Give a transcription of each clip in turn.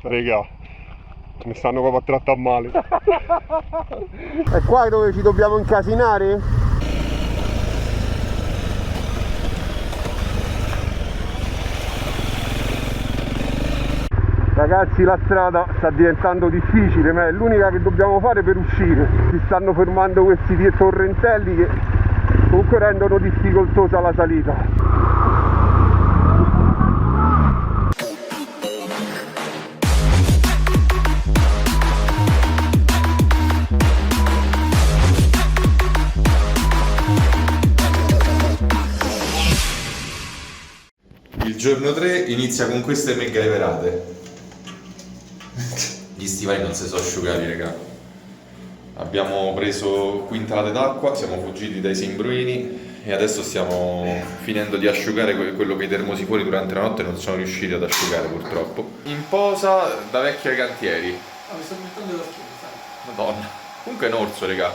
Raga, mi stanno proprio a trattare male. È qua dove ci dobbiamo incasinare? Ragazzi, la strada sta diventando difficile, ma è l'unica che dobbiamo fare per uscire. Si stanno formando questi torrentelli che comunque rendono difficoltosa la salita. Il giorno 3 inizia con queste megaleverate. Gli stivali non si sono asciugati, raga. Abbiamo preso quintalate d'acqua, siamo fuggiti dai simbruini e adesso stiamo finendo di asciugare quello che i termosifoni durante la notte non sono riusciti ad asciugare, purtroppo. In posa da vecchi ai cantieri. Mi sto mettendo la schiena, sai? Madonna. Comunque è un orso, raga.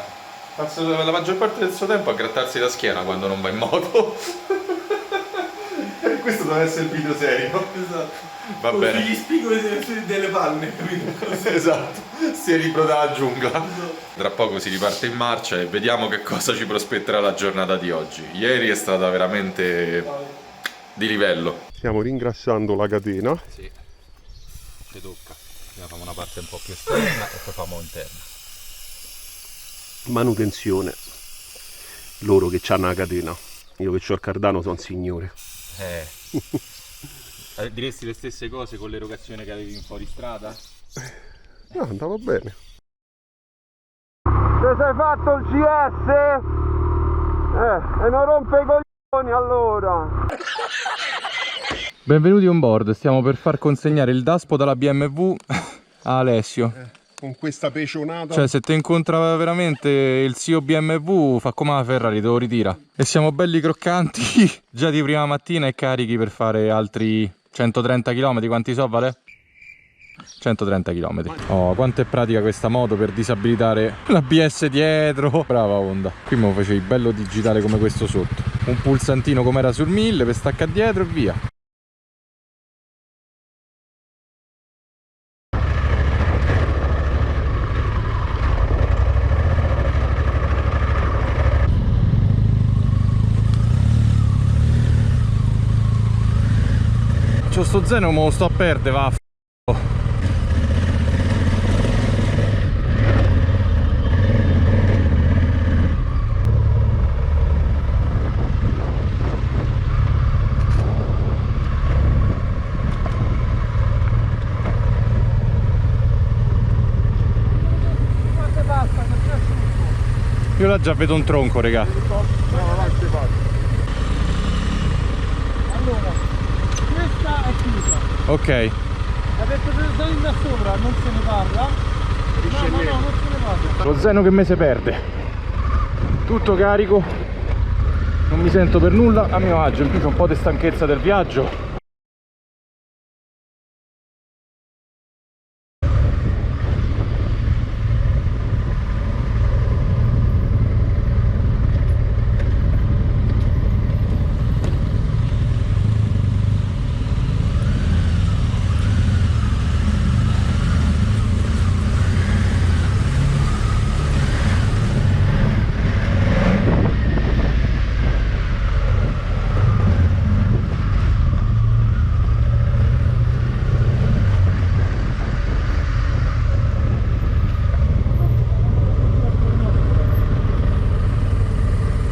Passa la maggior parte del suo tempo a grattarsi la schiena quando non va in moto. Questo deve essere il video serio. Esatto. Va bene. Gli spigo delle panne, capito? Esatto, si riproda la giungla. Tra poco si riparte in marcia e vediamo che cosa ci prospetterà la giornata di oggi. Ieri è stata veramente di livello. Stiamo ringrassando la catena. Sì, ci tocca. Prima facciamo una parte un po' più esterna e poi facciamo interna. Manutenzione. Loro che c'hanno la catena. Io che c'ho il cardano sono signore. Diresti le stesse cose con l'erogazione che avevi in fuoristrada? No, andava bene. Te sei fatto il CS? E non rompe i coglioni allora. Benvenuti on board, stiamo per far consegnare il daspo dalla BMW a Alessio. Con questa pecionata. Cioè, se te incontra veramente il CEO BMW, fa come la Ferrari, te lo ritira. E siamo belli croccanti già di prima mattina e carichi per fare altri 130 km. Quanti so, vale? 130 km. Oh, quanto è pratica questa moto per disabilitare l'ABS dietro. Brava Honda. Qui me lo facevi bello digitale come questo sotto. Un pulsantino come era sul 1000 per staccare dietro e via. C'ho sto zeno, me lo sto a perdere, va a Quante passa, che c'è asciutto? Io là già vedo un tronco, raga. Allora, questa è chiusa. Ok. Ha detto che salendo da sopra non se ne parla. No, non se ne parla. Lo zeno che me si perde. Tutto carico. Non mi sento per nulla a mio agio. In più c'è un po' di stanchezza del viaggio.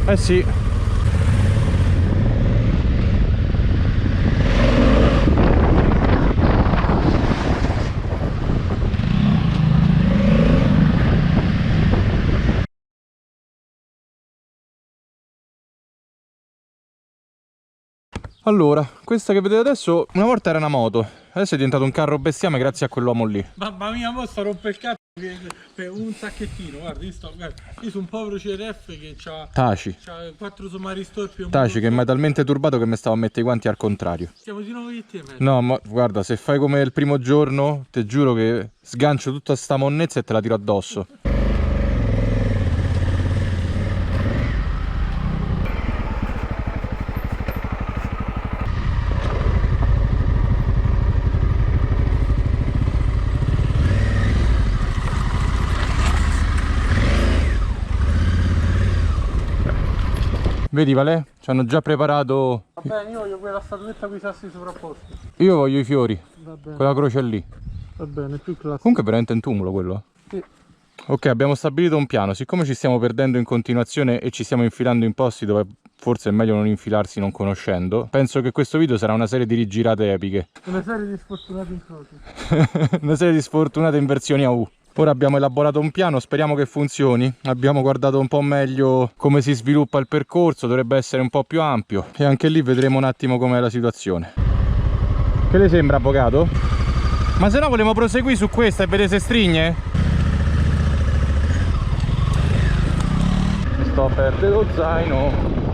Eh sì. Allora, questa che vedete adesso una volta era una moto, adesso è diventato un carro bestiame grazie a quell'uomo lì. Mamma mia, mo sto rompe il cazzo per un sacchettino, guarda, io sono un povero CRF che c'ha Taci. 4 sommari storpi e un Taci che mi hai talmente turbato che mi stavo a mettere i guanti al contrario. Siamo di nuovo io e te, man. No, ma guarda, se fai come il primo giorno, ti giuro che sgancio tutta sta monnezza e te la tiro addosso. Vedi Valè? Ci hanno già preparato... Va bene, io voglio quella statuetta con i sassi sovrapposti. Io voglio i fiori. Va bene. Quella croce lì. Va bene, più classico. Comunque è veramente un tumulo quello. Sì. Ok, abbiamo stabilito un piano. Siccome ci stiamo perdendo in continuazione e ci stiamo infilando in posti dove forse è meglio non infilarsi non conoscendo, penso che questo video sarà una serie di rigirate epiche. Una serie di sfortunati incroci. Una serie di sfortunate inversioni a U. Ora abbiamo elaborato un piano, speriamo che funzioni. Abbiamo guardato un po' meglio come si sviluppa il percorso, dovrebbe essere un po' più ampio. E anche lì vedremo un attimo com'è la situazione. Che le sembra, avvocato? Ma se no volevo proseguire su questa e vedere se strigne? Mi sto a perdere lo zaino.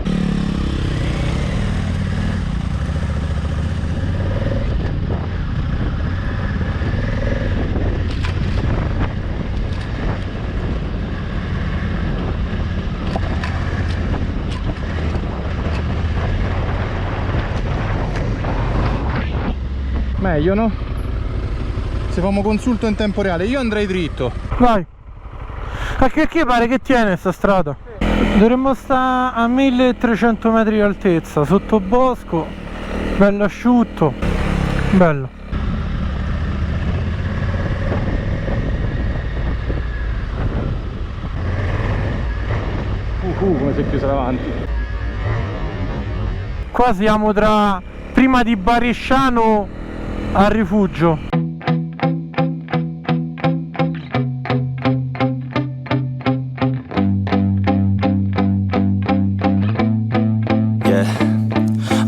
Meglio, no? Se famo consulto in tempo reale, io andrei dritto. Vai. Anche qui pare che tiene sta strada. Dovremmo stare a 1300 metri di altezza, sotto bosco, bello asciutto, bello. Come si è chiusa davanti. Qua siamo tra prima di Barisciano al rifugio.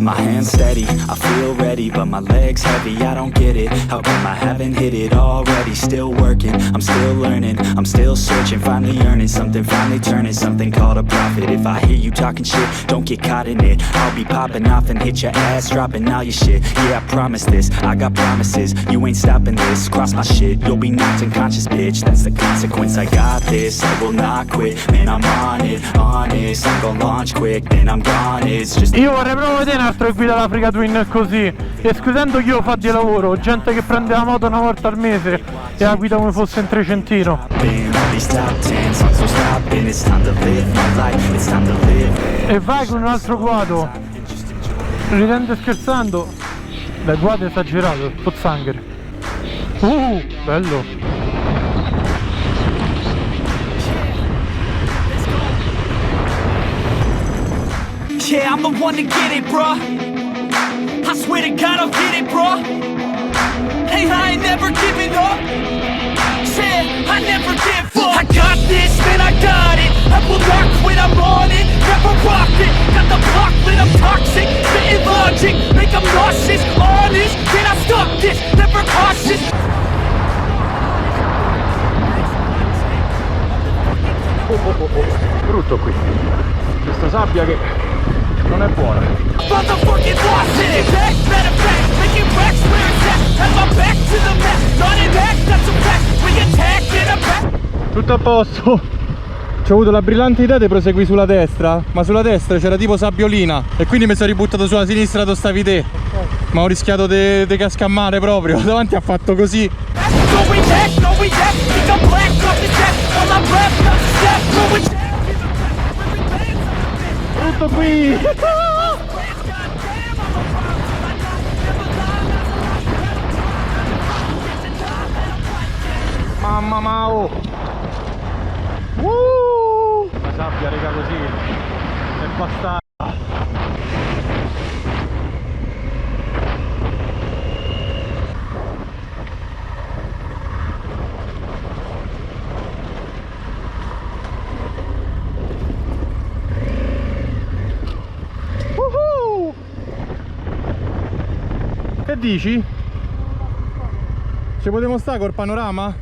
My hands steady, I feel ready, but my legs heavy, I don't get it. How come I haven't hit it already? Still working, I'm still learning, I'm still searching, finally earning something, finally turning something called a profit. If I hear you talking shit, don't get caught in it. I'll be popping off and hit your ass, dropping all your shit. Yeah, I promise this, I got promises, you ain't stopping this. Cross my shit, you'll be knocked unconscious, bitch. That's the consequence, I got this, I will not quit. Man, I'm on it, honest, I'm gon' launch quick, then I'm gone. It's just... Io vorrei proprio vedere un altro che guida l'Africa Twin così, escludendo chi lo fa di lavoro, gente che prende la moto una volta al mese e la guida come fosse in trecentino. E vai con un altro quadro, ridendo e scherzando, beh, quadro esagerato, pozzanghere. Bello. Yeah, I'm the one to get it, bruh. I swear to God I'll get it, bruh. Hey, I ain't never giving up. Said I never give up. I got this, man, I got it. I will not quit, I'm on it. Never rock it. Got the block lit, I'm toxic. Spitting logic, make them nauseous. Honest, can I stop this? Never cautious. Brutto qui. Questa sabbia che non è buona. Motherfucking lost in it. Back, better back, making racks where it's at. Have my back to the mat, not an act, that's a fact. We attack in a back. Tutto a posto. Ci ho avuto la brillante idea di proseguire sulla destra, ma sulla destra c'era tipo sabbiolina e quindi mi sono ributtato sulla sinistra dove stavi te. Ma ho rischiato di cascare male proprio. Davanti ha fatto così. Brutto qui. Mamma mao. La sabbia, raga, così è bastarda. Che dici? Ci potremmo stare col panorama?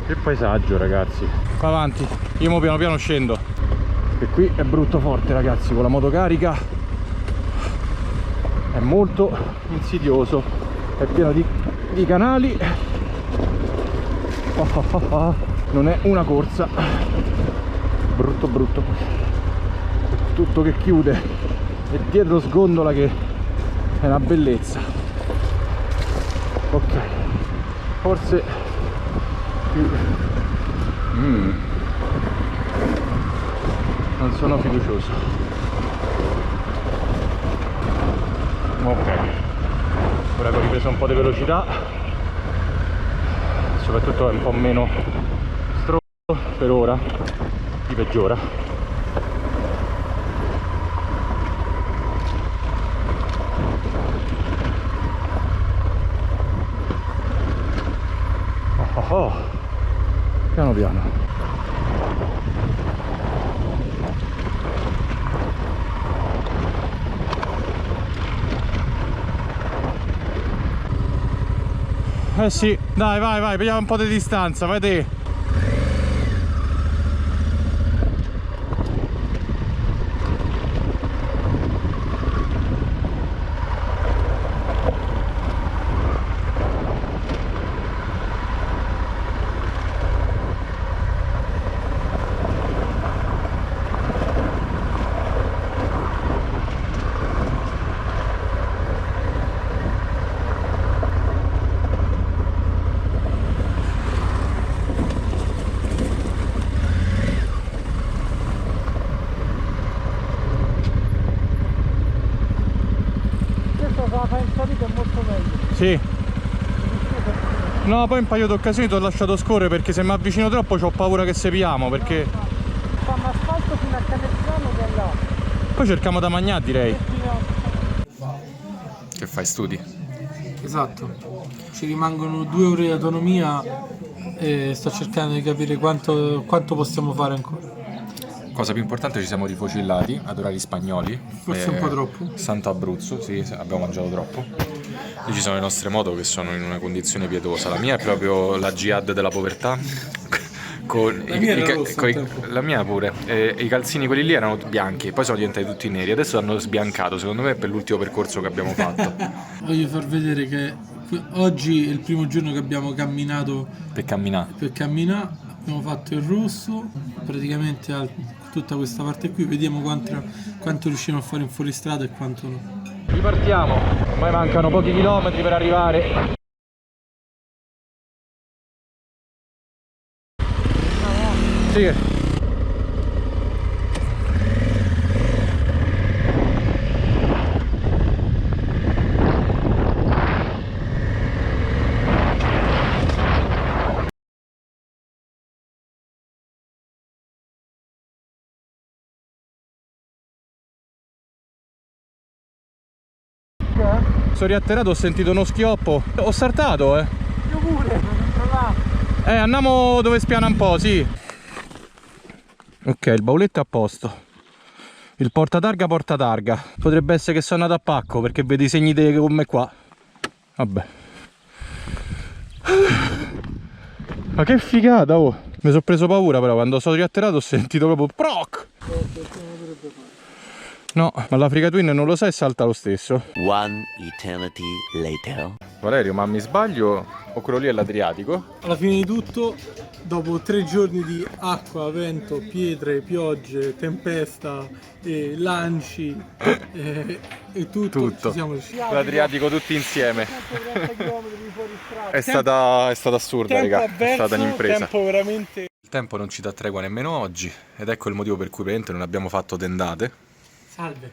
Che paesaggio, ragazzi. Qua avanti, io mo piano piano scendo. E qui è brutto forte, ragazzi, con la motocarica è molto insidioso, è pieno di canali. Non è una corsa. Brutto brutto. tutto che chiude e dietro sgondola che è una bellezza. Ok, forse non sono fiducioso. Ok, ora che ho ripreso un po' di velocità, soprattutto è un po' meno stronzo per ora, ti peggiora. Oh, piano piano. Eh sì, dai, vai, prendiamo un po' di distanza, vai te. Sì. No, poi un paio di occasioni ti ho lasciato scorrere perché se mi avvicino troppo ho paura che sepiamo, perché Fanno asfalto fino a Canezzano che è là. poi cerchiamo da mangiare, direi. Che fai, studi? Esatto, ci rimangono 2 ore di autonomia e sto cercando di capire quanto possiamo fare ancora. Cosa più importante, ci siamo rifocillati ad orari spagnoli. Forse un po' troppo. Santo Abruzzo, sì, abbiamo mangiato troppo. E ci sono le nostre moto che sono in una condizione pietosa. La mia è proprio la jihad della povertà. La mia pure. I calzini quelli lì erano bianchi, poi sono diventati tutti neri. Adesso hanno sbiancato, secondo me, per l'ultimo percorso che abbiamo fatto. Voglio far vedere che oggi è il primo giorno che abbiamo camminato Per camminare. Abbiamo fatto il rosso, praticamente tutta questa parte qui, vediamo quanto riusciamo a fare in fuoristrada e quanto no. Ripartiamo, ormai mancano pochi chilometri per arrivare. Sì. Sono riatterrato, ho sentito uno schioppo. Ho saltato, Io pure, andiamo dove spiana un po', sì. Ok, il bauletto è a posto. Il portatarga. Potrebbe essere che sono andato a pacco perché vedi i segni delle gomme qua. Vabbè. Ma che figata, oh. Mi sono preso paura però, quando sono riatterrato ho sentito proprio proc. No, ma l'Africa Twin non lo sai e salta lo stesso. One eternity later. Valerio, ma mi sbaglio o quello lì è l'Adriatico? alla fine di tutto, dopo 3 giorni di acqua, vento, pietre, piogge, tempesta, lanci e tutto. Ci siamo riusciti. L'Adriatico tutti insieme. È stata assurda, raga. È stata un'impresa. Tempo veramente. Il tempo non ci dà tregua nemmeno oggi ed ecco il motivo per cui non abbiamo fatto tendate. Salve,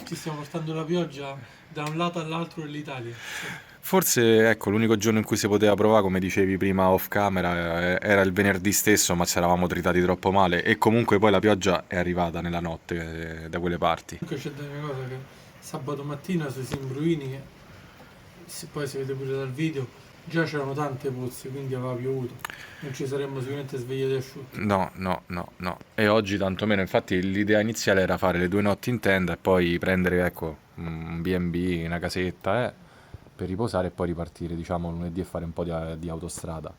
ci stiamo portando la pioggia da un lato all'altro dell'Italia. Forse, ecco, l'unico giorno in cui si poteva provare, come dicevi prima off camera, era il venerdì stesso, ma ci eravamo tritati troppo male e comunque poi la pioggia è arrivata nella notte da quelle parti. Comunque c'è da dire una cosa, che sabato mattina sui Simbruini, poi si vede pure dal video, già c'erano tante pozze, quindi aveva piovuto. Non ci saremmo sicuramente svegliati asciutti. No. E oggi tanto meno, infatti l'idea iniziale era fare le 2 notti in tenda e poi prendere, ecco, un B&B, una casetta, per riposare e poi ripartire, diciamo, lunedì e fare un po' di autostrada.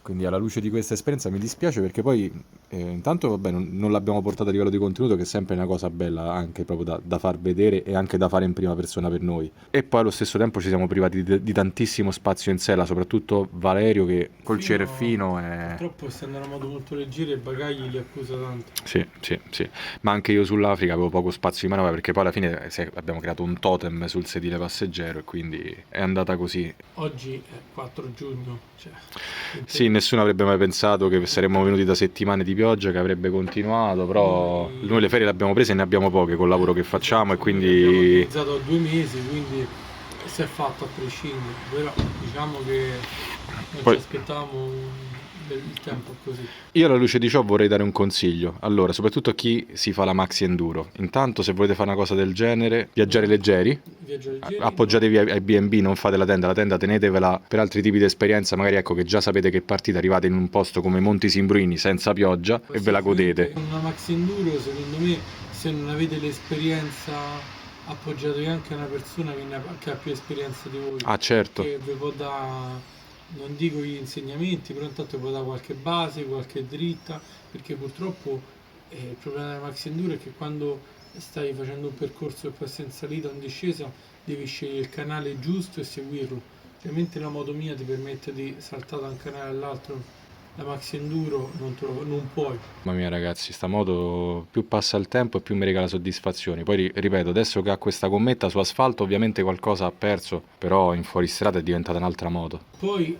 Quindi alla luce di questa esperienza mi dispiace perché poi intanto vabbè non l'abbiamo portato a livello di contenuto, che è sempre una cosa bella anche proprio da far vedere e anche da fare in prima persona per noi. E poi allo stesso tempo ci siamo privati di tantissimo spazio in sella, soprattutto Valerio che col CRFino è... Purtroppo essendo una moto molto leggera i bagagli li accusa tanto. Sì. Ma anche io sull'Africa avevo poco spazio di manovra perché poi alla fine abbiamo creato un totem sul sedile passeggero e quindi è andata così. Oggi è 4 giugno, cioè... Sì, nessuno avrebbe mai pensato che saremmo venuti da settimane di pioggia, che avrebbe continuato, però noi le ferie le abbiamo prese e ne abbiamo poche col lavoro che facciamo e Abbiamo quindi... utilizzato 2 mesi, quindi si è fatto a prescindere, però diciamo che non Poi- ci aspettavamo il tempo così. Io alla luce di ciò vorrei dare un consiglio, allora, soprattutto a chi si fa la maxi enduro. Intanto se volete fare una cosa del genere, viaggiare leggeri, Viaggio leggeri, appoggiatevi ai B&B, non fate la tenda tenetevela per altri tipi di esperienza, magari ecco che già sapete che partite, arrivate in un posto come Monti Simbruini senza pioggia e ve la godete. Una maxi enduro, secondo me, se non avete l'esperienza, appoggiatevi anche a una persona che ha più esperienza di voi. Ah certo, Che vi può dare, non dico gli insegnamenti, però intanto può dare qualche base, qualche dritta, perché purtroppo il problema della maxi enduro è che quando stai facendo un percorso e poi sei in salita o in discesa devi scegliere il canale giusto e seguirlo, ovviamente la moto mia ti permette di saltare da un canale all'altro, la maxi enduro non puoi. mamma mia ragazzi, sta moto più passa il tempo e più mi regala soddisfazioni. Poi ripeto, adesso che ha questa gommetta su asfalto ovviamente qualcosa ha perso, però in fuoristrada è diventata un'altra moto. Poi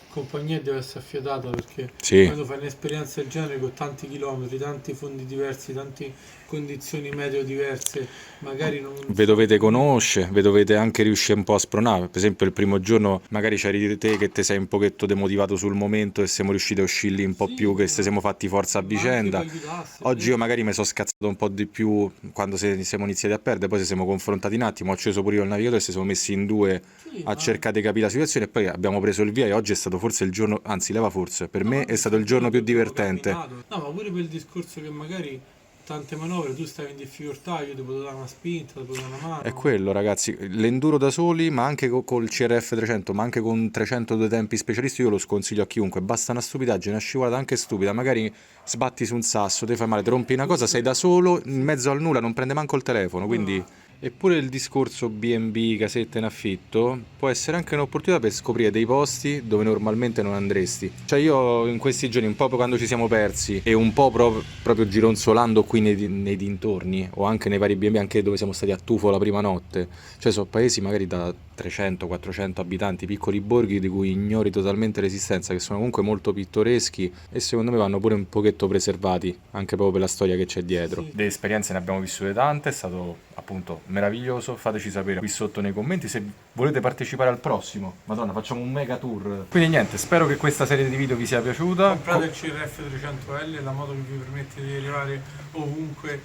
compagnia deve essere affiatata perché Sì. quando fai un'esperienza del genere con tanti chilometri, tanti fondi diversi, tante condizioni meteo diverse, magari non... Ve dovete conoscere, ve dovete anche riuscire un po' a spronare. Per esempio il primo giorno magari c'eri te che te sei un pochetto demotivato sul momento e siamo riusciti a oscilli un po' Sì, più, che se siamo fatti forza a ma anche vicenda. con gli assi, Oggi io magari mi sono scazzato un po' di più quando siamo iniziati a perdere, poi ci siamo confrontati un attimo, ho acceso pure io il navigatore e ci siamo messi in due sì, a ma- cercare di capire la situazione e poi abbiamo preso il via e oggi è stato forse il giorno, anzi leva forse, per no, me ma è stato il giorno più abbiamo divertente. camminato. No, ma pure per il discorso che magari tante manovre tu stavi in difficoltà, io ti potevo dare una spinta, ti potevo dare una mano. È quello ragazzi, l'enduro da soli, ma anche col CRF 300, ma anche con 302 tempi specialisti, io lo sconsiglio a chiunque, basta una stupidaggine, una scivolata anche stupida, magari sbatti su un sasso, ti fai male, ti rompi una cosa, sei da solo, in mezzo al nulla, non prende manco il telefono, quindi... Eppure il discorso B&B, casette in affitto, può essere anche un'opportunità per scoprire dei posti dove normalmente non andresti. Cioè io in questi giorni, un po' quando ci siamo persi e un po' proprio gironzolando qui nei dintorni o anche nei vari B&B, anche dove siamo stati a Tufo la prima notte, cioè sono paesi magari da 300-400 abitanti, piccoli borghi di cui ignori totalmente l'esistenza, che sono comunque molto pittoreschi e secondo me vanno pure un pochetto preservati, anche proprio per la storia che c'è dietro. Sì. Delle esperienze ne abbiamo vissute tante, è stato appunto meraviglioso, fateci sapere qui sotto nei commenti se volete partecipare al prossimo. Madonna, facciamo un mega tour. Quindi niente, spero che questa serie di video vi sia piaciuta. Comprate il CRF 300L, la moto che vi permette di arrivare ovunque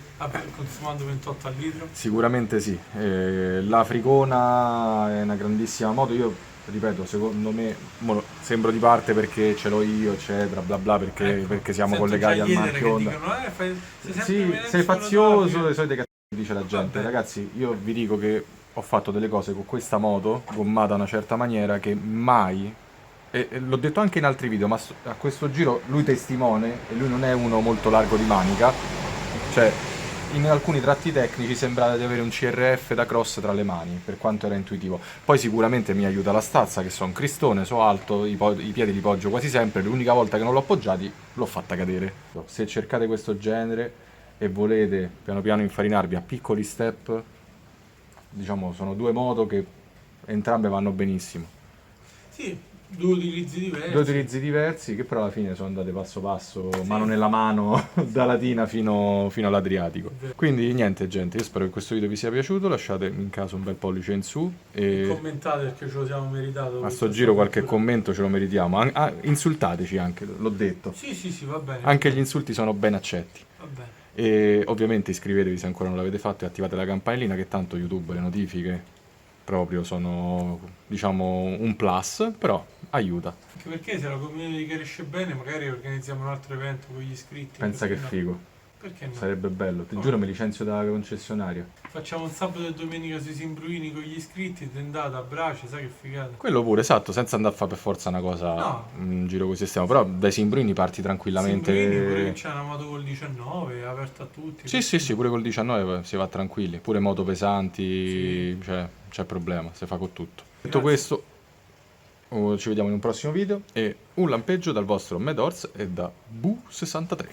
consumando 28 al litro. Sicuramente sì, la Fricona è una grandissima moto, io ripeto, secondo me sembro di parte perché ce l'ho io, eccetera, bla bla, perché siamo Sento collegati già al chiedere marchio Honda. che dicono, sei sempre Sì, Venezia sei fazioso, Fotografica. le solite cazzate che dice la gente. Vabbè. Ragazzi, io vi dico che ho fatto delle cose con questa moto, gommata in una certa maniera, che mai, e l'ho detto anche in altri video, ma a questo giro lui testimone, e lui non è uno molto largo di manica, cioè in alcuni tratti tecnici sembrava di avere un CRF da cross tra le mani, per quanto era intuitivo. Poi sicuramente mi aiuta la stazza, che so un cristone, so alto, i piedi li poggio quasi sempre, l'unica volta che non l'ho appoggiati l'ho fatta cadere. Se cercate questo genere e volete piano piano infarinarvi a piccoli step, diciamo sono due moto che entrambe vanno benissimo. Sì, due utilizzi diversi. Due utilizzi diversi che però alla fine sono andate passo passo, mano nella mano, da Latina fino all'Adriatico. Quindi niente gente, io spero che questo video vi sia piaciuto, lasciate in caso un bel pollice in su e Commentate perché ce lo siamo meritato. a sto giro qualche commento ce lo meritiamo. Insultateci anche, l'ho detto. Sì, va bene. Anche gli insulti sono ben accetti. Va bene. E ovviamente iscrivetevi se ancora non l'avete fatto e attivate la campanellina, che tanto YouTube le notifiche proprio sono, diciamo, un plus, però aiuta. Anche perché se la community cresce bene magari organizziamo un altro evento con gli iscritti. Pensa che così, no? figo. Perché no? Sarebbe bello, ti giuro mi licenzio dalla concessionaria. Facciamo un sabato e domenica sui Simbruini con gli iscritti, tendata, a brace, sai che figata. Quello pure, esatto, senza andare a fare per forza una cosa, No. un giro così estremo. Però dai Simbruini parti tranquillamente. Simbruini pure che c'è una moto col 19, è aperta a tutti. Sì, pure col 19 si va tranquilli. Pure moto pesanti, cioè, c'è problema, si fa con tutto. Detto questo, ci vediamo in un prossimo video e un lampeggio dal vostro Medors e da Bu63.